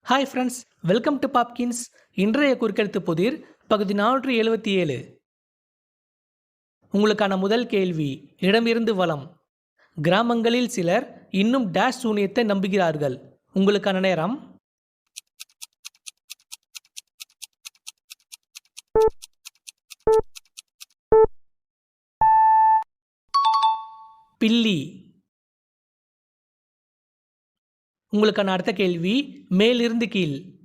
Hi friends, welcome to Popkins. இன்றைய குறுக்கெழுத்து புதிர் பகுதி 477. உங்களுக்கான முதல் கேள்வி, இடமிருந்து வலம். கிராமங்களில் சிலர் இன்னும் டேஷ் சூனியத்தை நம்புகிறார்கள். உங்களுக்கான நேரம். பில்லி. உங்களுக்கான அடுத்த கேள்வி, மேலிருந்து கீழ்.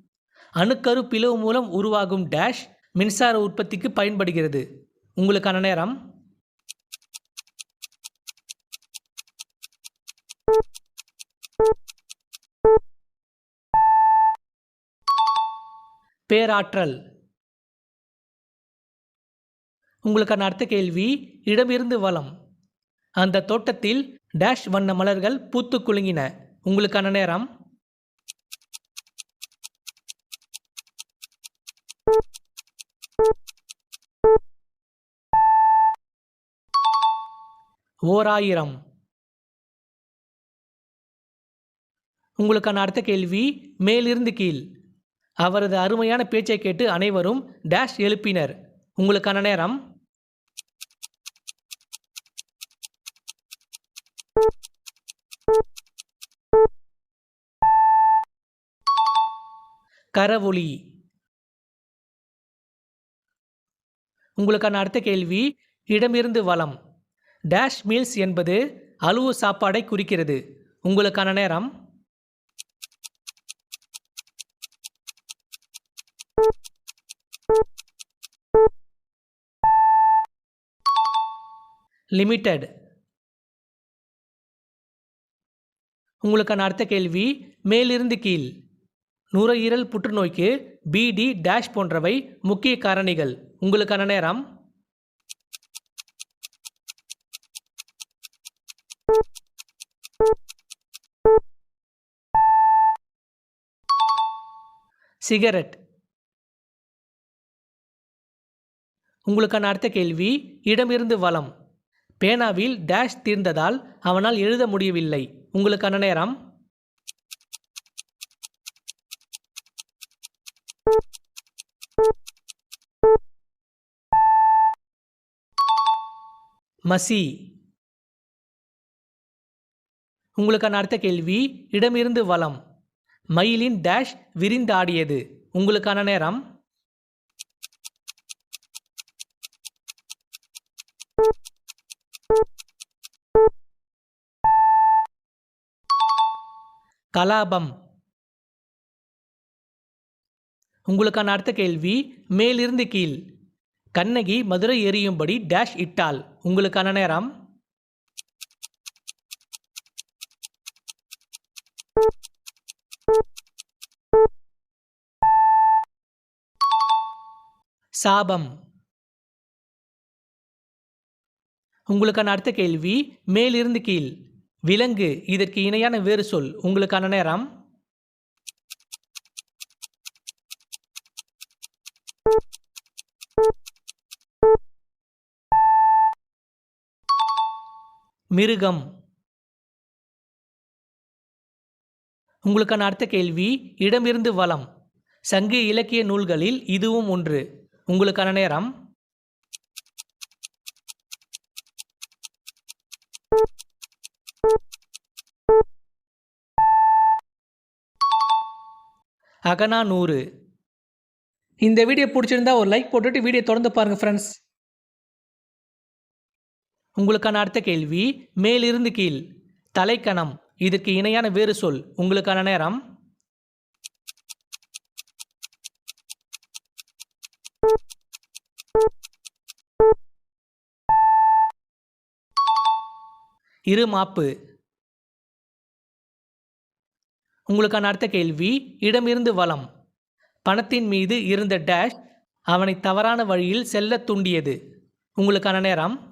அணுக்கரு பிளவு மூலம் உருவாகும் டேஷ் மின்சார உற்பத்திக்கு பயன்படுகிறது. உங்களுக்கான நேரம். பேராற்றல். உங்களுக்கான அடுத்த கேள்வி, இடமிருந்து வலம். அந்த தோட்டத்தில் டேஷ் வண்ண மலர்கள் பூத்து குலுங்கின. உங்களுக்கான நேரம். ஓர் ஆயிரம். உங்களுக்கான அடுத்த கேள்வி, மேலிருந்து கீழ். அவரது அருமையான பேச்சை கேட்டு அனைவரும் டேஷ் எழுப்பினர். உங்களுக்கான நேரம். கரவொலி. உங்களுக்கான அடுத்த கேள்வி, இடமிருந்து வலம். டேஷ் மீல்ஸ் என்பது அலுவ சாப்பாடை குறிக்கிறது. உங்களுக்கான நேரம். லிமிடெட். உங்களுக்கான அடுத்த கேள்வி, மேலிருந்து கீழ். நுரையீரல் புற்றுநோய்க்கு பிடி டேஷ் போன்றவை முக்கிய காரணிகள். உங்களுக்கான நேரம். சிகரெட். உங்களுக்கான அடுத்த கேள்வி, இடமிருந்து வலம். பேனாவில் டேஷ் தீர்ந்ததால் அவனால் எழுத முடியவில்லை. உங்களுக்கான நேரம். மசி. உங்களுக்கான அடுத்த கேள்வி, இடமிருந்து வலம். மயிலின் டேஷ் விரிந்தாடியது. உங்களுக்கான நேரம். கலாபம். உங்களுக்கான அடுத்த கேள்வி, மேலிருந்து கீழ். கண்ணகி மதுரை எரியும்படி டேஷ் இட்டாள். உங்களுக்கான நேரம். சாபம். உங்களுக்கான அடுத்த கேள்வி, மேலிருந்து கீழ். விலங்கு இதற்கு இணையான வேறு சொல். உங்களுக்கான நேரம். மிருகம். உங்களுக்கான அடுத்த கேள்வி, இடமிருந்து வலம். சங்க இலக்கிய நூல்களில் இதுவும் ஒன்று. உங்களுக்கான நேரம். அகநானூறு. இந்த வீடியோ பிடிச்சிருந்தா ஒரு லைக் போட்டுட்டு வீடியோ தொடர்ந்து பாருங்க ஃப்ரெண்ட்ஸ். உங்களுக்கான அடுத்த கேள்வி, மேலிருந்து கீழ். தலைக்கணம் இதற்கு இணையான வேறு சொல். உங்களுக்கான நேரம். இருமாப்பு. உங்களுக்கான அடுத்த கேள்வி, இடமிருந்து வலம். பணத்தின் மீது இருந்த டேஷ் அவனை தவறான வழியில் செல்ல தூண்டியது. உங்களுக்கான நேரம்.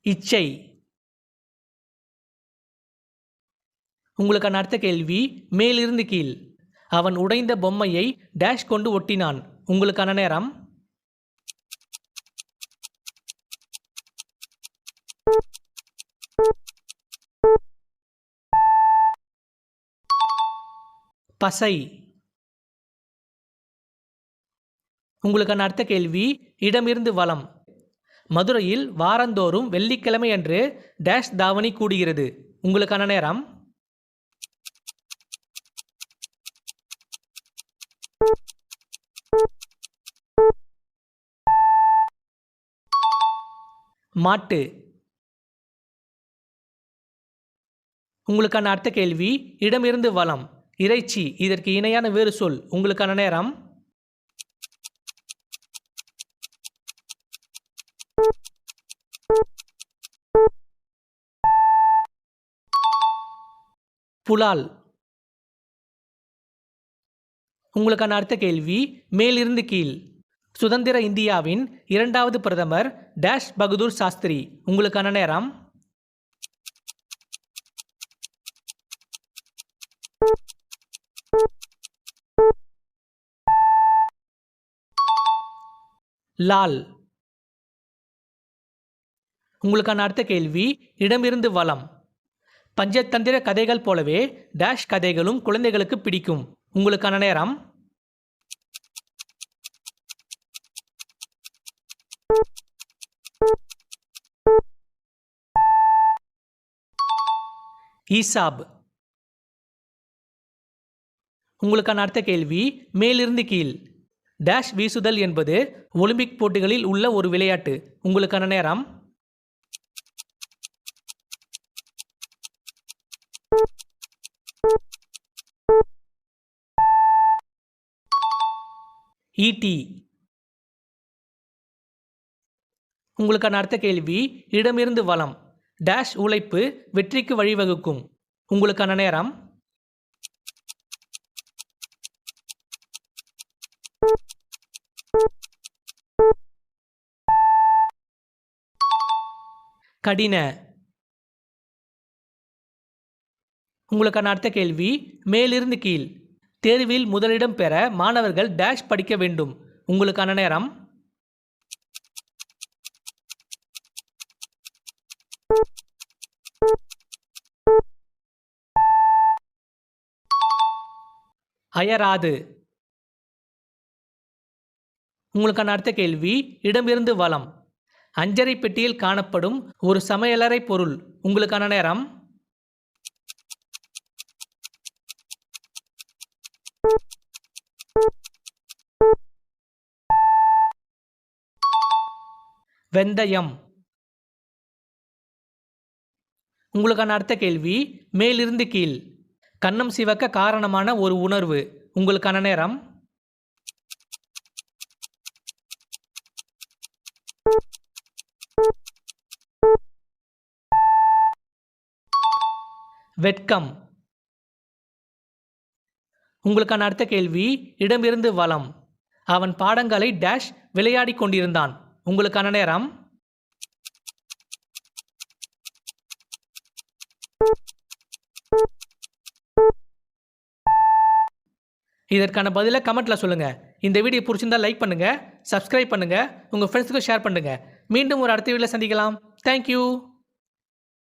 இச்சை. உங்களுக்கான அடுத்த கேள்வி, மேலிருந்து கீழ். அவன் உடைந்த பொம்மையை டேஷ் கொண்டு ஒட்டினான். உங்களுக்கான நேரம். பசை. உங்களுக்கான அடுத்த கேள்வி இடமிருந்து வலம். மதுரையில் வாரந்தோறும் வெள்ளிக்கிழமை அன்று டேஷ் தாவணி கூடுகிறது. உங்களுக்கான நேரம் மாட்டு. உங்களுக்கான அடுத்த கேள்வி இடமிருந்து வலம். இறைச்சி இதற்கு இணையான வேறு சொல். உங்களுக்கான நேரம் புலால். உங்களுக்கான அடுத்த கேள்வி மேலிருந்து கீழ். சுதந்திர இந்தியாவின் 2வது பிரதமர் டேஷ் பகதூர் சாஸ்திரி. உங்களுக்கான நேரம் லால். உங்களுக்கான அடுத்த கேள்வி இடமிருந்து வலம். பஞ்சதந்திர கதைகள் போலவே டேஷ் கதைகளும் குழந்தைகளுக்கு பிடிக்கும். உங்களுக்கான நேரம் ஈசாப். உங்களுக்கான அடுத்த கேள்வி மேலிருந்து கீழ். டேஷ் வீசுதல் என்பது ஒலிம்பிக் போட்டிகளில் உள்ள ஒரு விளையாட்டு. உங்களுக்கான நேரம் ஈட்டி. உங்களுக்கான அடுத்த கேள்வி இடமிருந்து வலம். டேஷ் உழைப்பு வெற்றிக்கு வழிவகுக்கும். உங்களுக்கான நேரம் கடின. உங்களுக்கான அடுத்த கேள்வி மேலிருந்து கீழ். தேர்வில் முதலிடம் பெற மாணவர்கள் டேஷ் படிக்க வேண்டும். உங்களுக்கான நேரம் அயராது. உங்களுக்கான அடுத்த கேள்வி இடமிருந்து வலம். அஞ்சரை பெட்டியில் காணப்படும் ஒரு சமையலறை பொருள். உங்களுக்கான நேரம் வெந்தயம். உங்களுக்கான அடுத்த கேள்வி மேலிருந்து கீழ். கன்னம் சிவக்க காரணமான ஒரு உணர்வு. உங்களுக்கான நேரம் வெட்கம். உங்களுக்கான அடுத்த கேள்வி இடமிருந்து வலம். அவன் பாடங்களை டேஷ் விளையாடி கொண்டிருந்தான். உங்களுக்கான நேரம் இதற்கான பதிலை கமெண்ட்ல சொல்லுங்க. இந்த வீடியோ பிடிச்சிருந்தா லைக் பண்ணுங்க, சப்ஸ்கிரைப் பண்ணுங்க, உங்க ஃப்ரெண்ட்ஸுக்கு ஷேர் பண்ணுங்க. மீண்டும் ஒரு அடுத்த வீடியோல சந்திக்கலாம். தேங்க்யூ.